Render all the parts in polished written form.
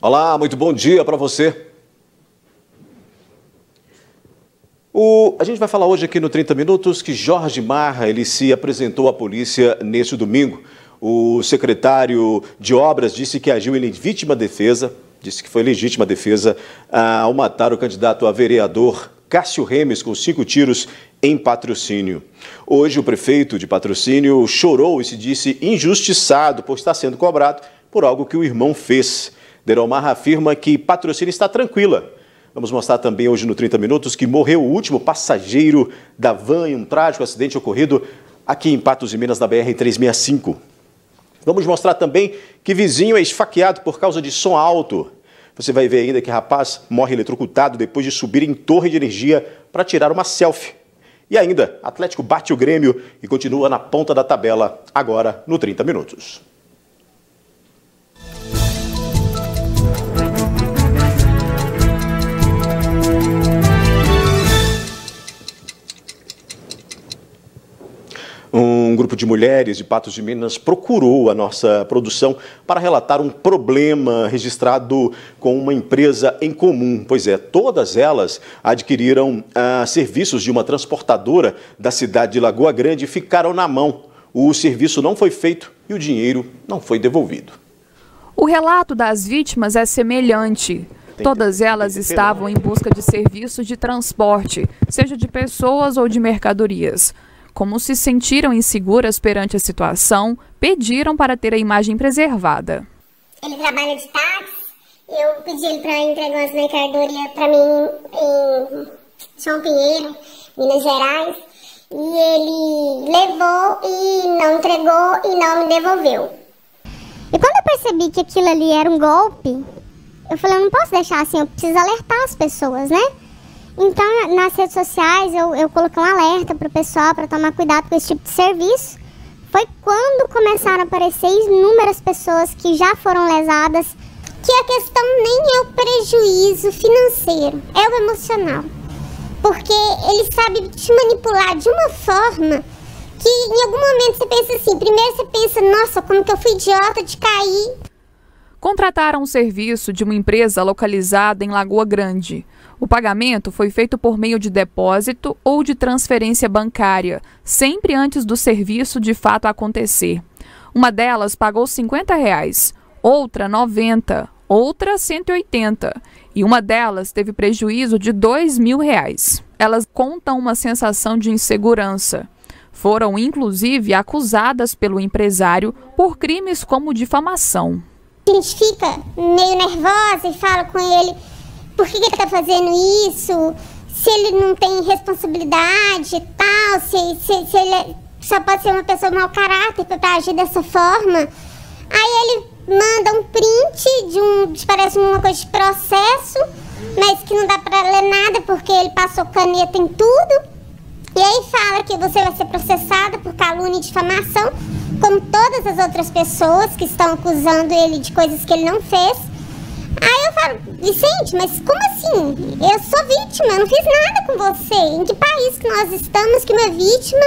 Olá, muito bom dia para você. A gente vai falar hoje aqui no 30 Minutos que Jorge Marra, ele se apresentou à polícia neste domingo. O secretário de Obras disse que agiu em legítima defesa, disse que foi legítima defesa ao matar o candidato a vereador Cássio Remes com 5 tiros em Patrocínio. Hoje o prefeito de Patrocínio chorou e se disse injustiçado por estar sendo cobrado por algo que o irmão fez. Deron Marra afirma que Patrocínio está tranquila. Vamos mostrar também hoje no 30 Minutos que morreu o último passageiro da van em um trágico acidente ocorrido aqui em Patos de Minas, na BR-365. Vamos mostrar também que vizinho é esfaqueado por causa de som alto. Você vai ver ainda que rapaz morre eletrocutado depois de subir em torre de energia para tirar uma selfie. E ainda, Atlético bate o Grêmio e continua na ponta da tabela, agora no 30 Minutos. Um grupo de mulheres de Patos de Minas procurou a nossa produção para relatar um problema registrado com uma empresa em comum. Pois é, todas elas adquiriram serviços de uma transportadora da cidade de Lagoa Grande e ficaram na mão. O serviço não foi feito e o dinheiro não foi devolvido. O relato das vítimas é semelhante. Todas elas estavam em busca de serviços de transporte, seja de pessoas ou de mercadorias. Como se sentiram inseguras perante a situação, pediram para ter a imagem preservada. Ele trabalha de táxi, eu pedi ele para entregar umas mercadorias para mim em João Pinheiro, Minas Gerais, e ele levou e não entregou e não me devolveu. E quando eu percebi que aquilo ali era um golpe, eu falei, eu não posso deixar assim, eu preciso alertar as pessoas, né? Então, nas redes sociais, eu coloquei um alerta para o pessoal para tomar cuidado com esse tipo de serviço. Foi quando começaram a aparecer inúmeras pessoas que já foram lesadas, que a questão nem é o prejuízo financeiro, é o emocional. Porque ele sabe te manipular de uma forma que em algum momento você pensa assim, primeiro você pensa, nossa, como que eu fui idiota de cair. Contrataram um serviço de uma empresa localizada em Lagoa Grande. O pagamento foi feito por meio de depósito ou de transferência bancária, sempre antes do serviço de fato acontecer. Uma delas pagou R$50, outra R$90, outra R$180 e uma delas teve prejuízo de R$2.000. Elas contam uma sensação de insegurança. Foram, inclusive, acusadas pelo empresário por crimes como difamação. A gente fica meio nervosa e fala com ele por que ele está fazendo isso, se ele não tem responsabilidade e tal, se ele só pode ser uma pessoa mau caráter para agir dessa forma. Aí ele manda um print parece uma coisa de processo, mas que não dá para ler nada porque ele passou caneta em tudo. E aí fala que você vai ser processada por calúnia e difamação, como todas as outras pessoas que estão acusando ele de coisas que ele não fez. Aí eu falo, Vicente, mas como assim? Eu sou vítima, eu não fiz nada com você. Em que país que nós estamos que uma vítima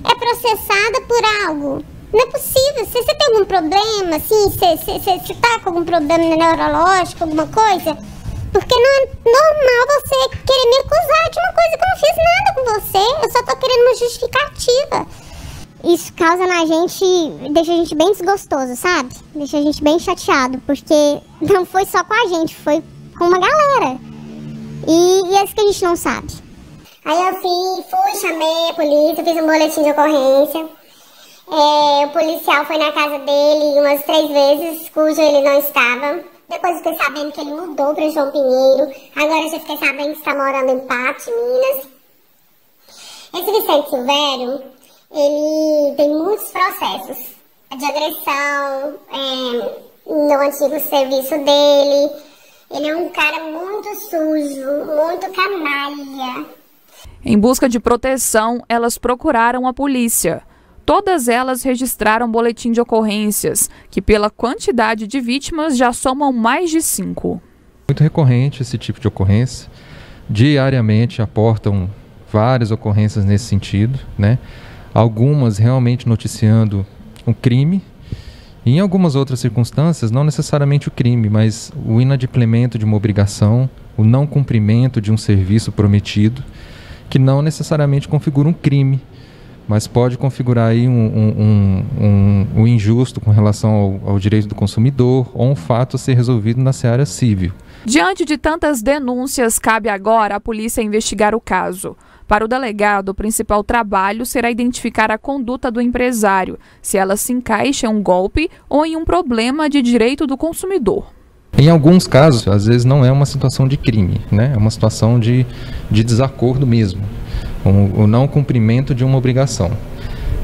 é processada por algo? Não é possível. Se você tem algum problema, assim, você tá com algum problema neurológico, alguma coisa, porque não é normal você querer me acusar de uma coisa que eu não fiz nada com você. Eu só tô querendo uma justificativa. Isso causa na gente, deixa a gente bem desgostoso, sabe? Deixa a gente bem chateado, porque não foi só com a gente, foi com uma galera. E é isso que a gente não sabe. Aí eu fui, chamei a polícia, fiz um boletim de ocorrência. O policial foi na casa dele umas 3 vezes, cujo ele não estava. Depois eu fiquei sabendo que ele mudou para João Pinheiro. Agora eu já fiquei sabendo que está morando em Patos, Minas. Esse Vicente Silvério, ele tem muitos processos de agressão no antigo serviço dele. Ele é um cara muito sujo, muito canalha. Em busca de proteção, elas procuraram a polícia. Todas elas registraram boletim de ocorrências, que pela quantidade de vítimas já somam mais de 5. Muito recorrente esse tipo de ocorrência. Diariamente aportam várias ocorrências nesse sentido, né? Algumas realmente noticiando um crime Em algumas outras circunstâncias, não necessariamente o crime, mas o inadimplemento de uma obrigação, o não cumprimento de um serviço prometido, que não necessariamente configura um crime, mas pode configurar aí um injusto com relação ao direito do consumidor ou um fato a ser resolvido na seara civil. Diante de tantas denúncias, cabe agora à polícia investigar o caso. Para o delegado, o principal trabalho será identificar a conduta do empresário, se ela se encaixa em um golpe ou em um problema de direito do consumidor. Em alguns casos, às vezes não é uma situação de crime, né? É uma situação de desacordo mesmo, o não cumprimento de uma obrigação.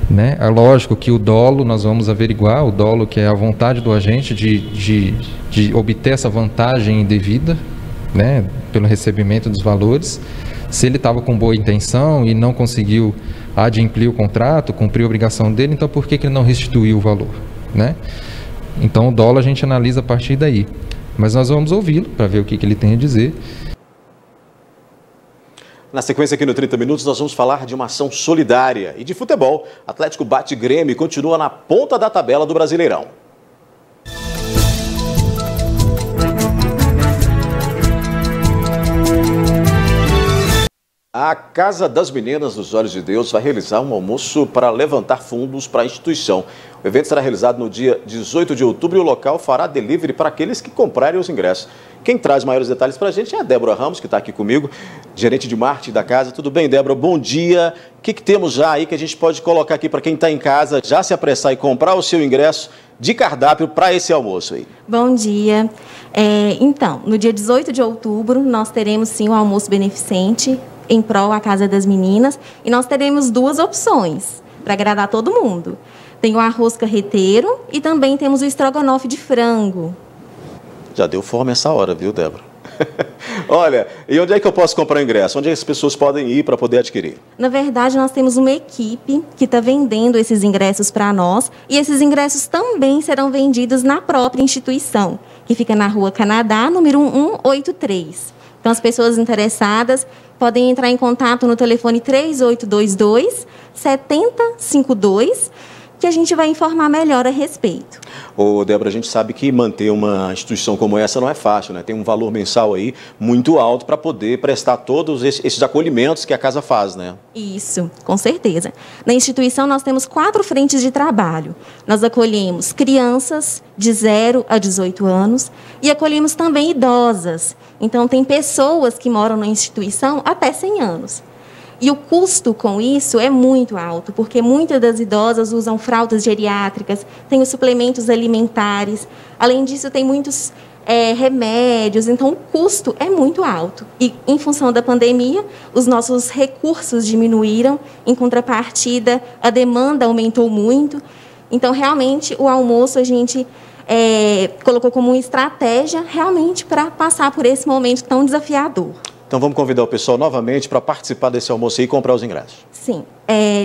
Né? É lógico que o dolo, nós vamos averiguar, o dolo que é a vontade do agente de obter essa vantagem indevida, né? Pelo recebimento dos valores. Se ele estava com boa intenção e não conseguiu adimplir o contrato, cumprir a obrigação dele, então por que ele não restituiu o valor? Né? Então o dolo a gente analisa a partir daí. Mas nós vamos ouvi-lo para ver o que ele tem a dizer. Na sequência aqui no 30 Minutos nós vamos falar de uma ação solidária e de futebol. Atlético bate Grêmio e continua na ponta da tabela do Brasileirão. A Casa das Meninas dos Olhos de Deus vai realizar um almoço para levantar fundos para a instituição. O evento será realizado no dia 18 de outubro e o local fará delivery para aqueles que comprarem os ingressos. Quem traz maiores detalhes para a gente é a Débora Ramos, que está aqui comigo, gerente de marketing da casa. Tudo bem, Débora? Bom dia. O que temos já aí que a gente pode colocar aqui para quem está em casa, já se apressar e comprar o seu ingresso de cardápio para esse almoço aí? Bom dia. Então, no dia 18 de outubro, nós teremos sim o almoço beneficente em prol à Casa das Meninas, e nós teremos duas opções para agradar todo mundo. Tem o arroz carreteiro e também temos o estrogonofe de frango. Já deu fome essa hora, viu, Débora? Olha, e onde é que eu posso comprar o ingresso? Onde as pessoas podem ir para poder adquirir? Na verdade, nós temos uma equipe que está vendendo esses ingressos para nós, e esses ingressos também serão vendidos na própria instituição, que fica na Rua Canadá, número 1183. Então, as pessoas interessadas podem entrar em contato no telefone 3822-7052, que a gente vai informar melhor a respeito. Ô, Débora, a gente sabe que manter uma instituição como essa não é fácil, né? Tem um valor mensal aí muito alto para poder prestar todos esses acolhimentos que a casa faz, né? Isso, com certeza. Na instituição nós temos 4 frentes de trabalho. Nós acolhemos crianças de 0 a 18 anos e acolhemos também idosas. Então, tem pessoas que moram na instituição até 100 anos. E o custo com isso é muito alto, porque muitas das idosas usam fraldas geriátricas, tem os suplementos alimentares, além disso tem muitos remédios, então o custo é muito alto. E em função da pandemia, os nossos recursos diminuíram, em contrapartida, a demanda aumentou muito. Então, realmente, o almoço a gente colocou como uma estratégia realmente para passar por esse momento tão desafiador. Então vamos convidar o pessoal novamente para participar desse almoço e comprar os ingressos. Sim.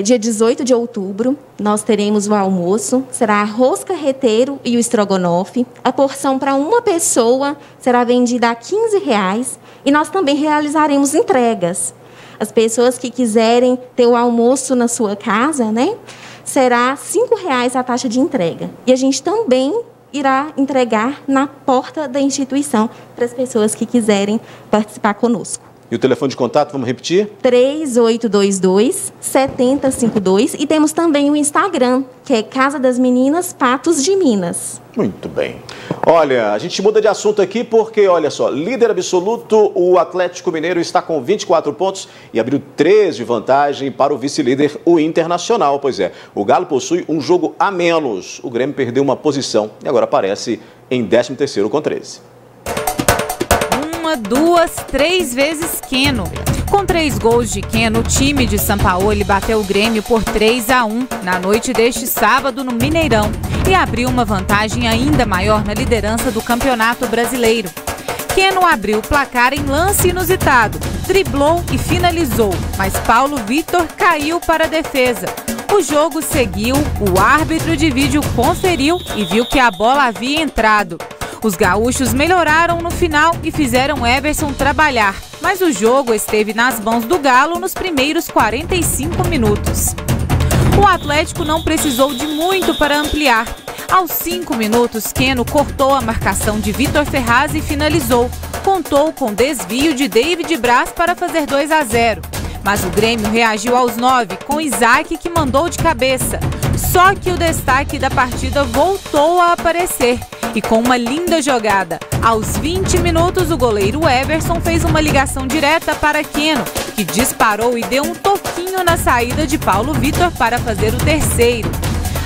Dia 18 de outubro, nós teremos o almoço, será arroz carreteiro e o estrogonofe. A porção para uma pessoa será vendida a R$15 e nós também realizaremos entregas. As pessoas que quiserem ter o almoço na sua casa, né, será R$5 a taxa de entrega. E a gente também irá entregar na porta da instituição para as pessoas que quiserem participar conosco. E o telefone de contato, vamos repetir? 3822-7052 e temos também o Instagram, que é Casa das Meninas Patos de Minas. Muito bem. Olha, a gente muda de assunto aqui porque, olha só, líder absoluto, o Atlético Mineiro está com 24 pontos e abriu 13 de vantagem para o vice-líder, o Internacional. Pois é, o Galo possui um jogo a menos. O Grêmio perdeu uma posição e agora aparece em 13º com 13. 1, 2, 3 vezes Keno. Com 3 gols de Keno, o time de Sampaoli bateu o Grêmio por 3-1 na noite deste sábado no Mineirão e abriu uma vantagem ainda maior na liderança do Campeonato Brasileiro. Keno abriu o placar em lance inusitado, driblou e finalizou, mas Paulo Vitor caiu para a defesa. O jogo seguiu, o árbitro de vídeo conferiu e viu que a bola havia entrado. Os gaúchos melhoraram no final e fizeram Everson trabalhar, mas o jogo esteve nas mãos do Galo nos primeiros 45 minutos. O Atlético não precisou de muito para ampliar. Aos 5 minutos, Keno cortou a marcação de Vitor Ferraz e finalizou. Contou com desvio de David Braz para fazer 2-0. Mas o Grêmio reagiu aos 9, com Isaac que mandou de cabeça. Só que o destaque da partida voltou a aparecer. E com uma linda jogada, aos 20 minutos o goleiro Everson fez uma ligação direta para Keno, que disparou e deu um toquinho na saída de Paulo Vitor para fazer o terceiro.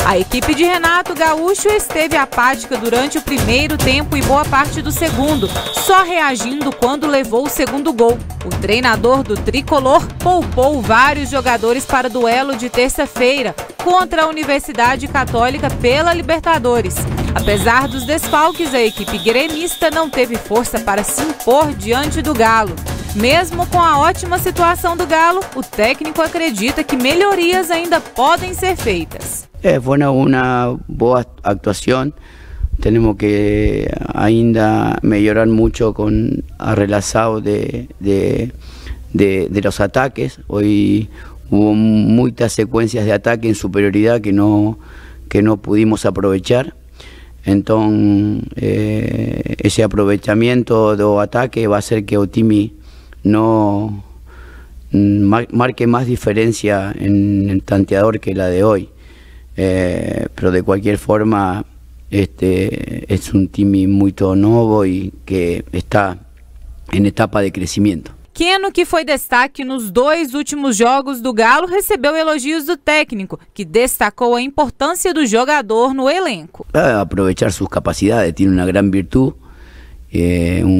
A equipe de Renato Gaúcho esteve apática durante o primeiro tempo e boa parte do segundo, só reagindo quando levou o segundo gol. O treinador do tricolor poupou vários jogadores para o duelo de terça-feira contra a Universidade Católica pela Libertadores. Apesar dos desfalques, a equipe gremista não teve força para se impor diante do Galo. Mesmo com a ótima situação do Galo, o técnico acredita que melhorias ainda podem ser feitas. Foi uma boa atuação. Temos que ainda melhorar muito com a relação de los ataques. Hoy hubo muitas sequências de ataque em superioridade que não pudimos aprovechar. Então, esse aproveitamento do ataque vai fazer que o time não marque mais diferença em tanteador que a de hoje. Pero de qualquer forma, es un time muito novo e que está em etapa de crescimento. Keno, que foi destaque nos 2 últimos jogos do Galo, recebeu elogios do técnico, que destacou a importância do jogador no elenco. Aprovechar suas capacidades, tem uma grande virtude,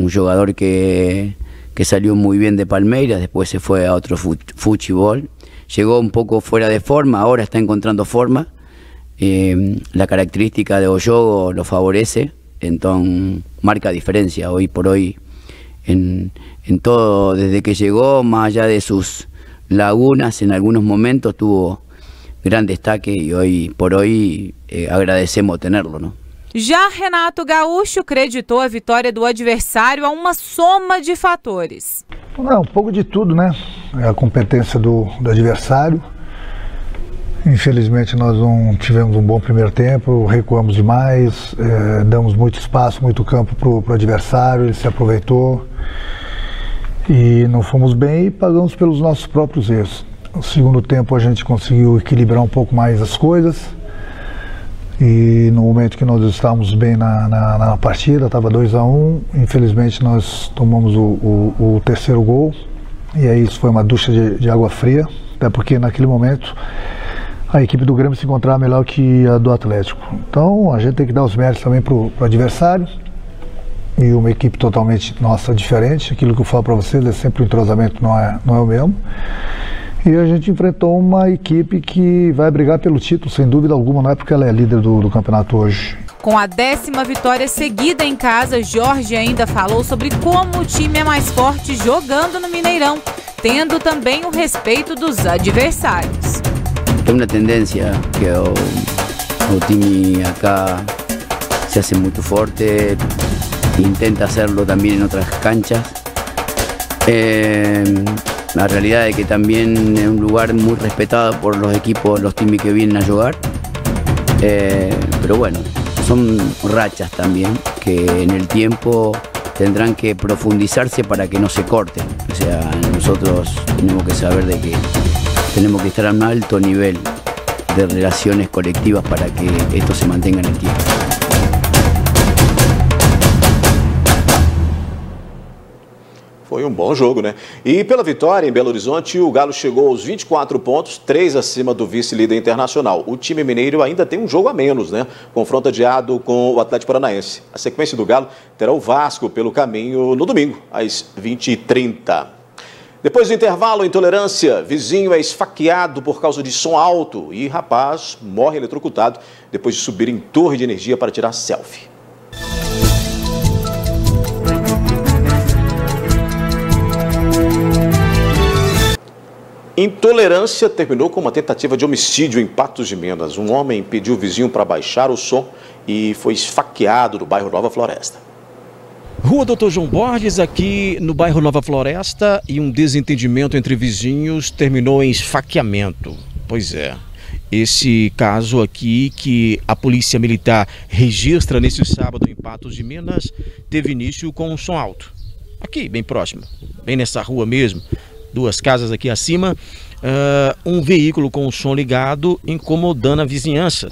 jogador que salió muy bien de Palmeiras, después se fue a otro fútbol, llegó un poco fuera de forma, ahora está encontrando forma. La característica de Oyogo lo favorece, entonces marca diferencia hoy por hoy en todo. Desde que llegó, más allá de sus lagunas, en algunos momentos tuvo gran destaque y hoy por hoy agradecemos tenerlo, ¿no? Já Renato Gaúcho creditou a vitória do adversário a uma soma de fatores. Um pouco de tudo, né? A competência do adversário. Infelizmente nós não tivemos um bom primeiro tempo, recuamos demais, damos muito espaço, muito campo para o adversário, ele se aproveitou e não fomos bem e pagamos pelos nossos próprios erros. No segundo tempo a gente conseguiu equilibrar um pouco mais as coisas e no momento que nós estávamos bem na partida, estava 2-1, infelizmente nós tomamos o terceiro gol e aí isso foi uma ducha de água fria, até porque naquele momento a equipe do Grêmio se encontrava melhor que a do Atlético. Então a gente tem que dar os méritos também para o adversário e uma equipe totalmente nossa diferente. Aquilo que eu falo para vocês é sempre o entrosamento não é o mesmo. E a gente enfrentou uma equipe que vai brigar pelo título, sem dúvida alguma, não é porque ela é líder do campeonato hoje. Com a 10ª vitória seguida em casa, Jorge ainda falou sobre como o time é mais forte jogando no Mineirão, tendo também o respeito dos adversários. Es una tendencia que el time acá se hace muy fuerte, intenta hacerlo también en otras canchas. La realidad es que también es un lugar muy respetado por los equipos, los teams que vienen a jugar. Pero bueno, son rachas también que en el tiempo tendrán que profundizarse para que no se corten. O sea, nosotros tenemos que saber de que tenemos que estar a un alto nivel de relaciones colectivas para que esto se mantenga en el tiempo. Foi um bom jogo, né? E pela vitória em Belo Horizonte, o Galo chegou aos 24 pontos, 3 acima do vice-líder internacional. O time mineiro ainda tem um jogo a menos, né? Confronto adiado com o Atlético Paranaense. A sequência do Galo terá o Vasco pelo caminho no domingo, às 20h30. Depois do intervalo, intolerância, vizinho é esfaqueado por causa de som alto e rapaz morre eletrocutado depois de subir em torre de energia para tirar selfie. Intolerância terminou com uma tentativa de homicídio em Patos de Minas. Um homem pediu o vizinho para baixar o som e foi esfaqueado no bairro Nova Floresta. Rua Dr. João Borges, aqui no bairro Nova Floresta, e um desentendimento entre vizinhos terminou em esfaqueamento. Pois é. esse caso aqui que a Polícia Militar registra nesse sábado em Patos de Minas teve início com um som alto. Aqui, bem próximo, bem nessa rua mesmo, 2 casas aqui acima, um veículo com o som ligado incomodando a vizinhança.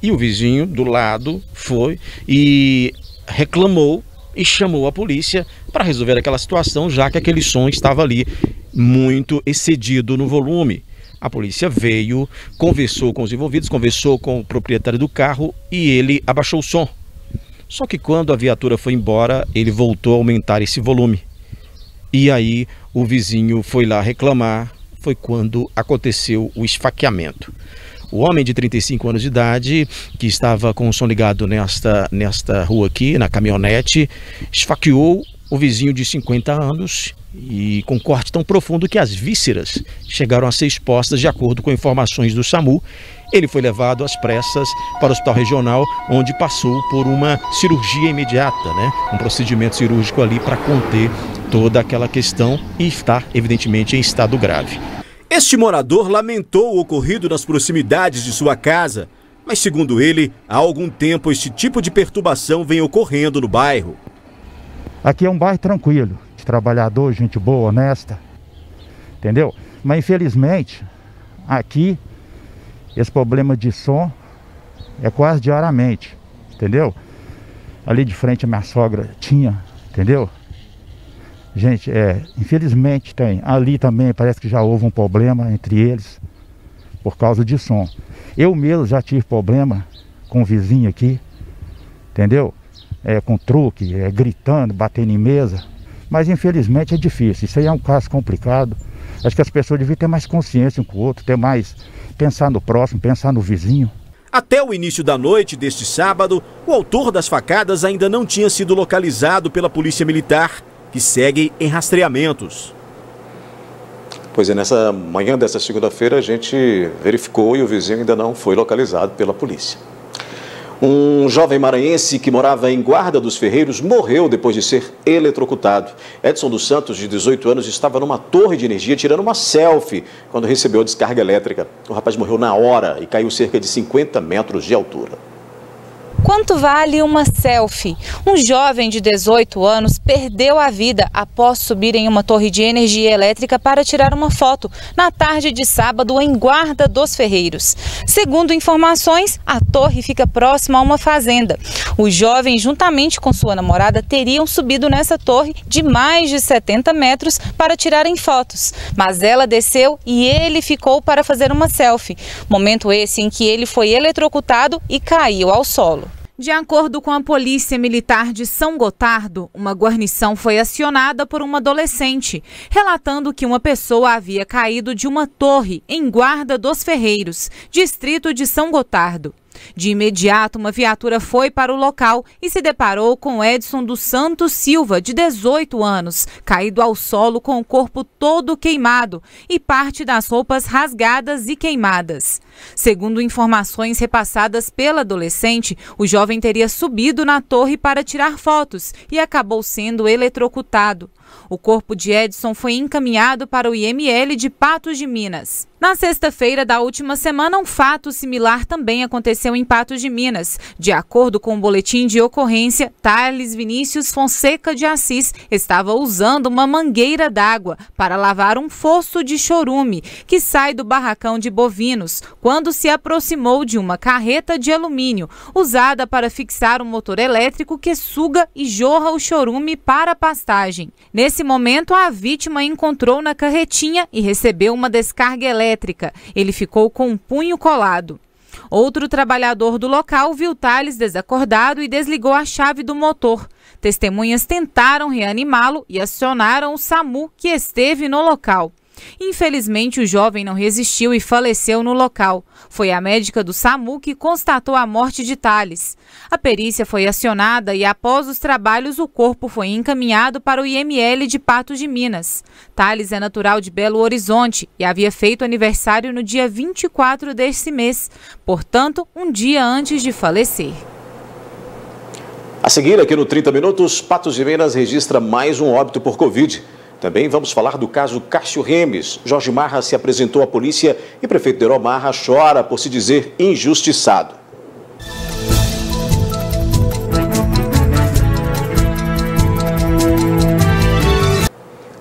E o vizinho do lado foi e reclamou e chamou a polícia para resolver aquela situação, já que aquele som estava ali muito excedido no volume. A polícia veio, conversou com os envolvidos, conversou com o proprietário do carro e ele abaixou o som. Só que quando a viatura foi embora, ele voltou a aumentar esse volume. E aí o vizinho foi lá reclamar, foi quando aconteceu o esfaqueamento. O homem de 35 anos de idade, que estava com o som ligado nesta rua aqui, na caminhonete, esfaqueou o vizinho de 50 anos e com corte tão profundo que as vísceras chegaram a ser expostas, de acordo com informações do SAMU. Ele foi levado às pressas para o hospital regional, onde passou por uma cirurgia imediata, né? Um procedimento cirúrgico ali para conter toda aquela questão e está, evidentemente, em estado grave. Este morador lamentou o ocorrido nas proximidades de sua casa, mas segundo ele, há algum tempo este tipo de perturbação vem ocorrendo no bairro. Aqui é um bairro tranquilo, de trabalhador, gente boa, honesta, entendeu? Mas infelizmente, aqui, esse problema de som é quase diariamente, entendeu? Ali de frente a minha sogra tinha, entendeu? Gente, infelizmente tem. Ali também parece que já houve um problema entre eles por causa de som. Eu mesmo já tive problema com o vizinho aqui, entendeu? Com truque, gritando, batendo em mesa. Mas infelizmente é difícil. Isso aí é um caso complicado. Acho que as pessoas deviam ter mais consciência um com o outro, ter mais, pensar no próximo, pensar no vizinho. Até o início da noite deste sábado, o autor das facadas ainda não tinha sido localizado pela Polícia Militar, que segue em rastreamentos. Pois é, nessa manhã dessa segunda-feira a gente verificou e o vizinho ainda não foi localizado pela polícia. Um jovem maranhense que morava em Guarda dos Ferreiros morreu depois de ser eletrocutado. Edson dos Santos, de 18 anos, estava numa torre de energia tirando uma selfie quando recebeu a descarga elétrica. O rapaz morreu na hora e caiu cerca de 50 metros de altura. Quanto vale uma selfie? Um jovem de 18 anos perdeu a vida após subir em uma torre de energia elétrica para tirar uma foto na tarde de sábado em Guarda dos Ferreiros. Segundo informações, a torre fica próxima a uma fazenda. O jovem, juntamente com sua namorada, teriam subido nessa torre de mais de 70 metros para tirarem fotos. Mas ela desceu e ele ficou para fazer uma selfie. Momento esse em que ele foi eletrocutado e caiu ao solo. De acordo com a Polícia Militar de São Gotardo, uma guarnição foi acionada por uma adolescente, relatando que uma pessoa havia caído de uma torre em Guarda dos Ferreiros, distrito de São Gotardo. De imediato, uma viatura foi para o local e se deparou com Edson dos Santos Silva, de 18 anos, caído ao solo com o corpo todo queimado e parte das roupas rasgadas e queimadas. Segundo informações repassadas pela adolescente, o jovem teria subido na torre para tirar fotos e acabou sendo eletrocutado. O corpo de Edson foi encaminhado para o IML de Patos de Minas. Na sexta-feira da última semana, um fato similar também aconteceu em Patos de Minas. De acordo com o boletim de ocorrência, Thales Vinícius Fonseca de Assis estava usando uma mangueira d'água para lavar um fosso de chorume que sai do barracão de bovinos, quando se aproximou de uma carreta de alumínio usada para fixar um motor elétrico que suga e jorra o chorume para a pastagem. Nesse momento, a vítima encontrou na carretinha e recebeu uma descarga elétrica. Ele ficou com um punho colado. Outro trabalhador do local viu Thales desacordado e desligou a chave do motor. Testemunhas tentaram reanimá-lo e acionaram o SAMU, que esteve no local. Infelizmente, o jovem não resistiu e faleceu no local. Foi a médica do SAMU que constatou a morte de Thales. A perícia foi acionada e, após os trabalhos, o corpo foi encaminhado para o IML de Patos de Minas. Thales é natural de Belo Horizonte e havia feito aniversário no dia 24 deste mês, portanto, um dia antes de falecer. A seguir, aqui no 30 Minutos, Patos de Minas registra mais um óbito por Covid. Também vamos falar do caso Cássio Remes. Jorge Marra se apresentou à polícia e o prefeito Deiró Marra chora por se dizer injustiçado.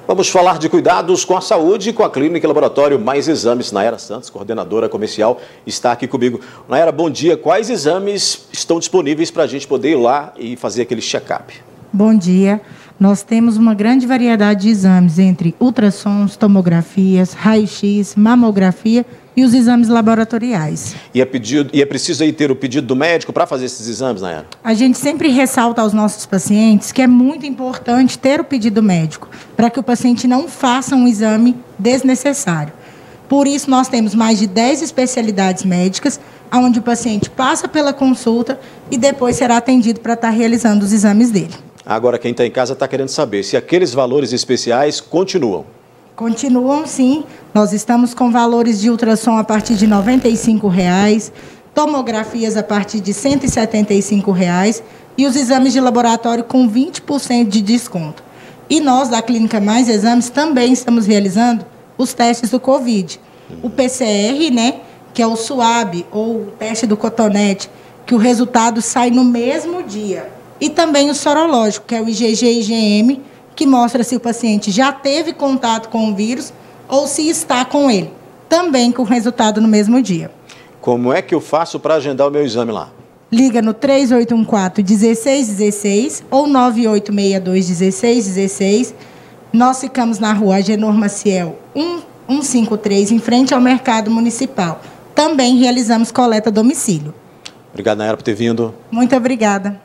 Vamos falar de cuidados com a saúde com a Clínica e Laboratório Mais Exames. Nayara Santos, coordenadora comercial, está aqui comigo. Nayara, bom dia. Quais exames estão disponíveis para a gente poder ir lá e fazer aquele check-up? Bom dia. Nós temos uma grande variedade de exames entre ultrassons, tomografias, raio-x, mamografia e os exames laboratoriais. E é preciso aí ter o pedido do médico para fazer esses exames, Nayara? A gente sempre ressalta aos nossos pacientes que é muito importante ter o pedido médico para que o paciente não faça um exame desnecessário. Por isso, nós temos mais de 10 especialidades médicas, onde o paciente passa pela consulta e depois será atendido para estar realizando os exames dele. Agora, quem está em casa está querendo saber se aqueles valores especiais continuam. Continuam, sim. Nós estamos com valores de ultrassom a partir de R$ 95,00, tomografias a partir de R$ 175,00 e os exames de laboratório com 20% de desconto. E nós, da Clínica Mais Exames, também estamos realizando os testes do Covid. O PCR, que é o SUAB, ou o teste do cotonete, que o resultado sai no mesmo dia. E também o sorológico, que é o IgG e IgM, que mostra se o paciente já teve contato com o vírus ou se está com ele, também com o resultado no mesmo dia. Como é que eu faço para agendar o meu exame lá? Liga no 3814-1616 ou 9862-1616. Nós ficamos na rua Agenor Maciel 153, em frente ao Mercado Municipal. Também realizamos coleta a domicílio. Obrigado, Nayara, por ter vindo. Muito obrigada.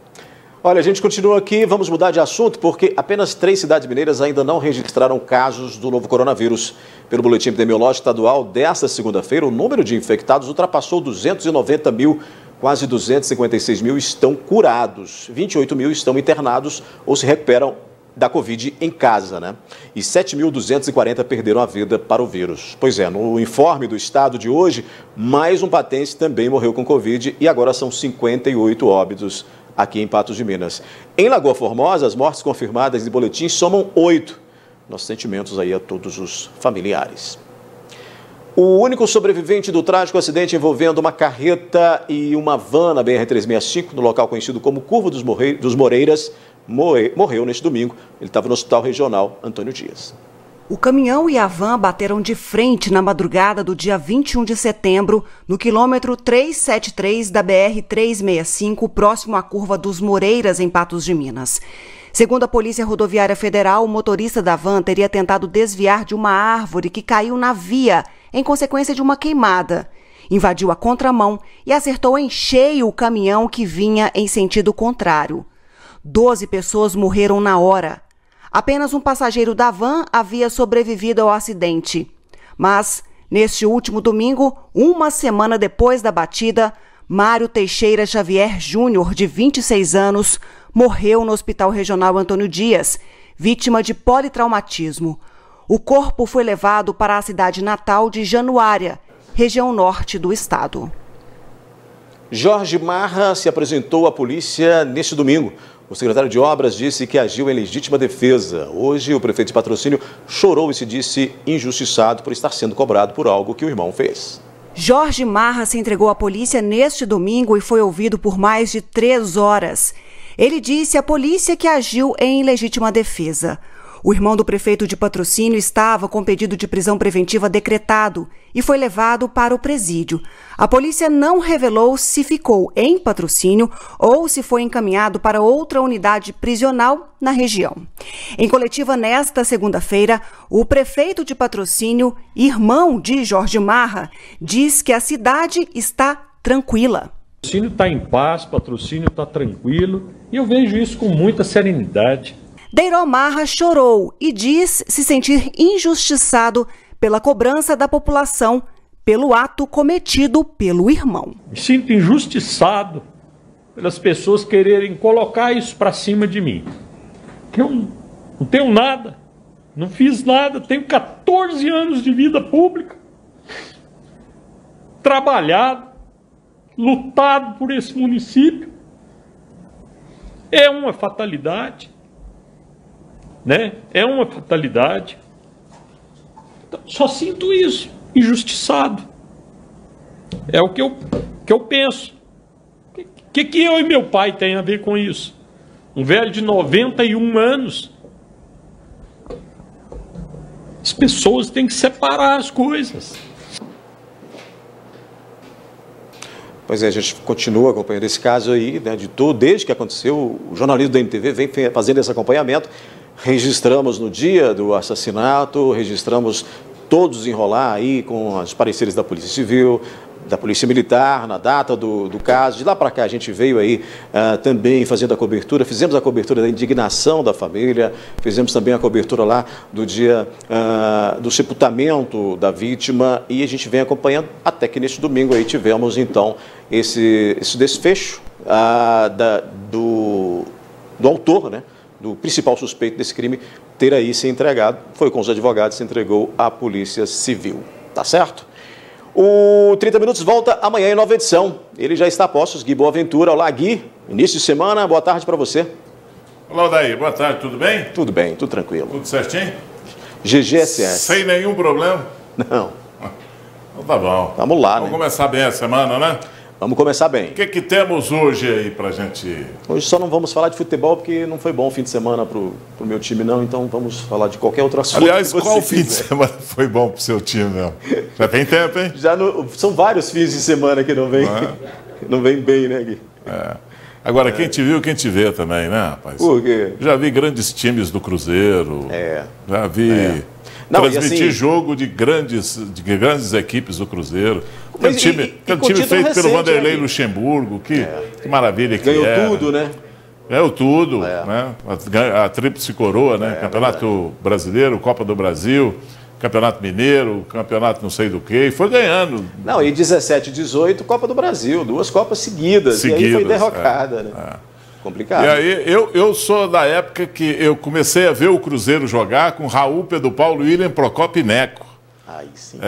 Olha, a gente continua aqui, vamos mudar de assunto, porque apenas 3 cidades mineiras ainda não registraram casos do novo coronavírus. Pelo Boletim Epidemiológico Estadual desta segunda-feira, o número de infectados ultrapassou 290 mil, quase 256 mil estão curados, 28 mil estão internados ou se recuperam da Covid em casa, E 7.240 perderam a vida para o vírus. Pois é, no informe do estado de hoje, mais um patense também morreu com Covid e agora são 58 óbitos aqui em Patos de Minas. Em Lagoa Formosa, as mortes confirmadas de boletim somam 8. Nossos sentimentos aí a todos os familiares. O único sobrevivente do trágico acidente envolvendo uma carreta e uma van na BR-365, no local conhecido como Curva dos Moreiras, morreu neste domingo. Ele estava no Hospital Regional Antônio Dias. O caminhão e a van bateram de frente na madrugada do dia 21 de setembro, no quilômetro 373 da BR-365, próximo à Curva dos Moreiras, em Patos de Minas. Segundo a Polícia Rodoviária Federal, o motorista da van teria tentado desviar de uma árvore que caiu na via, em consequência de uma queimada. Invadiu a contramão e acertou em cheio o caminhão que vinha em sentido contrário. 12 pessoas morreram na hora. Apenas um passageiro da van havia sobrevivido ao acidente. Mas, neste último domingo, uma semana depois da batida, Mário Teixeira Xavier Júnior, de 26 anos, morreu no Hospital Regional Antônio Dias, vítima de politraumatismo. O corpo foi levado para a cidade natal de Januária, região norte do estado. Jorge Marra se apresentou à polícia neste domingo. O secretário de Obras disse que agiu em legítima defesa. Hoje, o prefeito de Patrocínio chorou e se disse injustiçado por estar sendo cobrado por algo que o irmão fez. Jorge Marra se entregou à polícia neste domingo e foi ouvido por mais de 3 horas. Ele disse à polícia que agiu em legítima defesa. O irmão do prefeito de Patrocínio estava com pedido de prisão preventiva decretado e foi levado para o presídio. A polícia não revelou se ficou em Patrocínio ou se foi encaminhado para outra unidade prisional na região. Em coletiva nesta segunda-feira, o prefeito de Patrocínio, irmão de Jorge Marra, diz que a cidade está tranquila. Patrocínio está em paz, Patrocínio está tranquilo e eu vejo isso com muita serenidade. Deiró Marra chorou e diz se sentir injustiçado pela cobrança da população pelo ato cometido pelo irmão. Me sinto injustiçado pelas pessoas quererem colocar isso para cima de mim. Eu não tenho nada, não fiz nada, tenho 14 anos de vida pública, trabalhado, lutado por esse município. É uma fatalidade. né? É uma fatalidade. Então, só sinto isso, injustiçado. É o que eu penso. O que eu e meu pai tem a ver com isso? Um velho de 91 anos. As pessoas têm que separar as coisas. Pois é, a gente continua acompanhando esse caso aí, né, desde que aconteceu, o jornalismo da NTV vem fazendo esse acompanhamento. Registramos no dia do assassinato, registramos todos desenrolar aí com os pareceres da Polícia Civil, da Polícia Militar, na data do caso. De lá para cá a gente veio aí também fazendo a cobertura, fizemos a cobertura da indignação da família, fizemos também a cobertura lá do dia do sepultamento da vítima e a gente vem acompanhando até que neste domingo aí tivemos então esse desfecho do autor, né, do principal suspeito desse crime ter aí se entregado, foi com os advogados, se entregou à Polícia Civil, tá certo? O 30 Minutos volta amanhã em nova edição. Ele já está a postos, Gui Boaventura. Olá, Gui. Início de semana, boa tarde para você. Olá, Odair. Boa tarde, tudo bem? Tudo bem, tudo tranquilo. Tudo certinho? GGSS. Sem nenhum problema? Não. Então tá bom. Vamos lá, Vamos começar bem a semana, né? Vamos começar bem. O que temos hoje aí pra gente... Hoje só não vamos falar de futebol porque não foi bom o fim de semana pro meu time não, então vamos falar de qualquer outro assunto. Aliás, qual fim de semana foi bom pro seu time mesmo? Já tem tempo, hein? São vários fins de semana que não vem, não vem bem, né, Gui? Agora, quem te viu, quem te vê também, né, rapaz? Por quê? Já vi grandes times do Cruzeiro. Já vi... Não, transmitir assim, jogo de grandes equipes do Cruzeiro. Aquele Mas, time feito pelo Vanderlei Luxemburgo, que maravilha que ganhou era. tudo, né? Ganhou tudo, né? A tríplice coroa, né? Campeonato Brasileiro, Copa do Brasil, Campeonato Mineiro, Campeonato não sei do que, e foi ganhando. Não, e 17 e 18, Copa do Brasil, 2 Copas seguidas, e aí foi derrocada, né? Complicado. E aí, eu sou da época que eu comecei a ver o Cruzeiro jogar com Raul, Pedro Paulo, William, Procópio e Neco. Aí sim.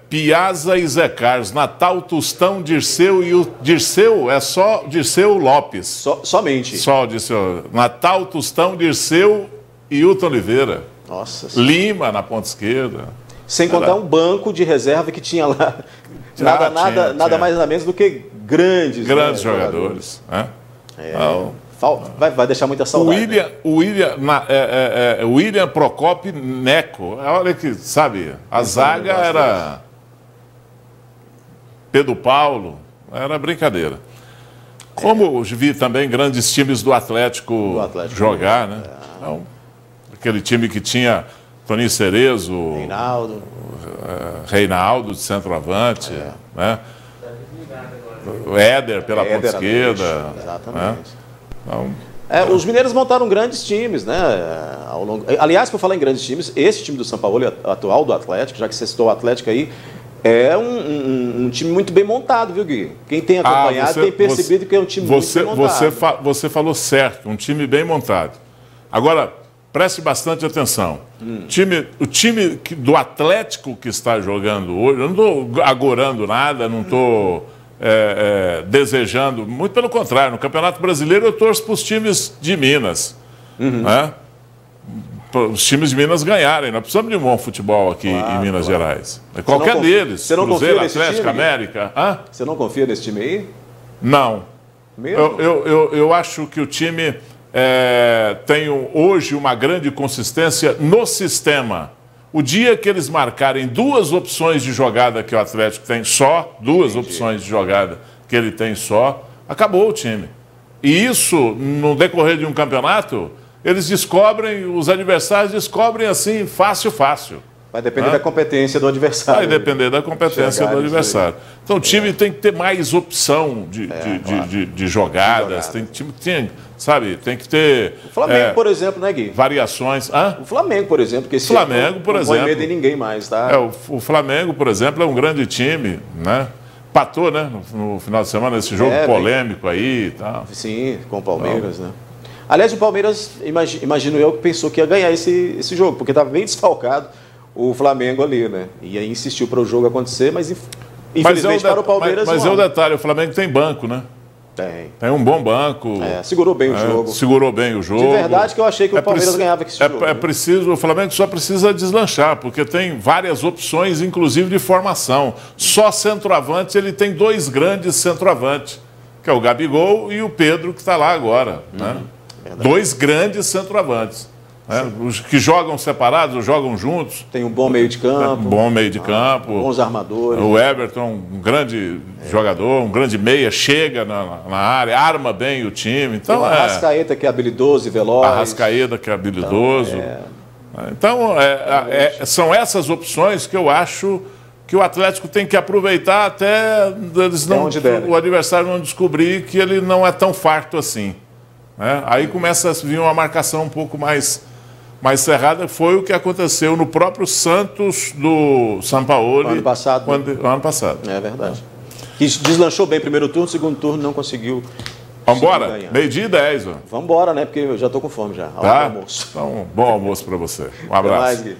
Piazza e Zé Carlos, Natal, Tostão, Dirceu e o Dirceu é só Dirceu Lopes. Somente. Só Dirceu. Natal, Tostão, Dirceu e Hilton Oliveira. Nossa. Lima na ponta esquerda. Sem contar um banco de reserva que tinha lá. Nada mais nada menos do que grandes jogadores. Né? Vai deixar muita saudade. O William Procópio Neco. Olha que, sabe, a zaga era Pedro Paulo, era brincadeira. Como vi também grandes times do Atlético jogar, né? Então, aquele time que tinha Toninho Cerezo, Reinaldo de centroavante, né? O Éder pela ponta esquerda. Exatamente. Né? Os mineiros montaram grandes times, né? Aliás, por falar em grandes times, esse time do São Paulo, atual do Atlético, já que você citou o Atlético aí, é um time muito bem montado, viu, Gui? Quem tem acompanhado tem percebido que é um time muito bem montado. Você falou certo, um time bem montado. Agora, preste bastante atenção. O time do Atlético que está jogando hoje, eu não estou agorando nada, não estou desejando, muito pelo contrário, no Campeonato Brasileiro eu torço para os times de Minas. Né? Os times de Minas ganharem. Nós precisamos de um bom futebol aqui em Minas Gerais. Qualquer deles. Você não Cruzeiro, confia nesse Atlético, time? América. Você não confia nesse time aí? Não. Mesmo? Eu acho que o time tem hoje uma grande consistência no sistema. O dia que eles marcarem 2 opções de jogada que o Atlético tem só, 2 opções de jogada que ele tem só, acabou o time. E isso, no decorrer de um campeonato, eles descobrem, os adversários descobrem assim, fácil. Vai depender da competência do adversário. Vai depender da competência do adversário. Então o time tem que ter mais opção de jogadas. Tem que ter... O Flamengo, por exemplo, né, Gui? Variações. O Flamengo, por exemplo, que esse Flamengo, por exemplo, não põe medo em ninguém mais, tá? O Flamengo, por exemplo, é um grande time, né? Empatou, né, no final de semana, esse jogo polêmico aí e tal. Sim, com o Palmeiras, né? Aliás, o Palmeiras, imagino eu, que pensou que ia ganhar esse jogo, porque estava bem desfalcado o Flamengo ali, né? E aí insistiu para o jogo acontecer, mas infelizmente para o Palmeiras Mas é o detalhe, o Flamengo tem banco, né? Tem um bom banco. Segurou bem o jogo. Segurou bem o jogo. De verdade que eu achei que o Palmeiras ganhava esse jogo. O Flamengo só precisa deslanchar, porque tem várias opções, inclusive de formação. Só centroavante, ele tem 2 grandes centroavantes, que é o Gabigol e o Pedro, que está lá agora. Né? 2 grandes centroavantes. Os que jogam separados ou jogam juntos. Tem um bom meio de campo. Bom meio de campo. Bons armadores. O Everton, um grande jogador, um grande meia, chega na área, arma bem o time. Então, o Arrascaeta, que é habilidoso e veloz. Arrascaeta, que é habilidoso. Então, são essas opções que eu acho que o Atlético tem que aproveitar até o adversário não descobrir que ele não é tão farto assim. Aí começa a vir uma marcação um pouco mais cerrada. Foi o que aconteceu no próprio Santos do Sampaoli. Ano passado. Ano passado. É verdade. Que deslanchou bem primeiro turno, segundo turno não conseguiu. Vamos embora? 12:10. Vamos embora, né? Porque eu já estou com fome já. Tá? Almoço. Então, bom almoço para você. Um abraço. Até mais, Gui.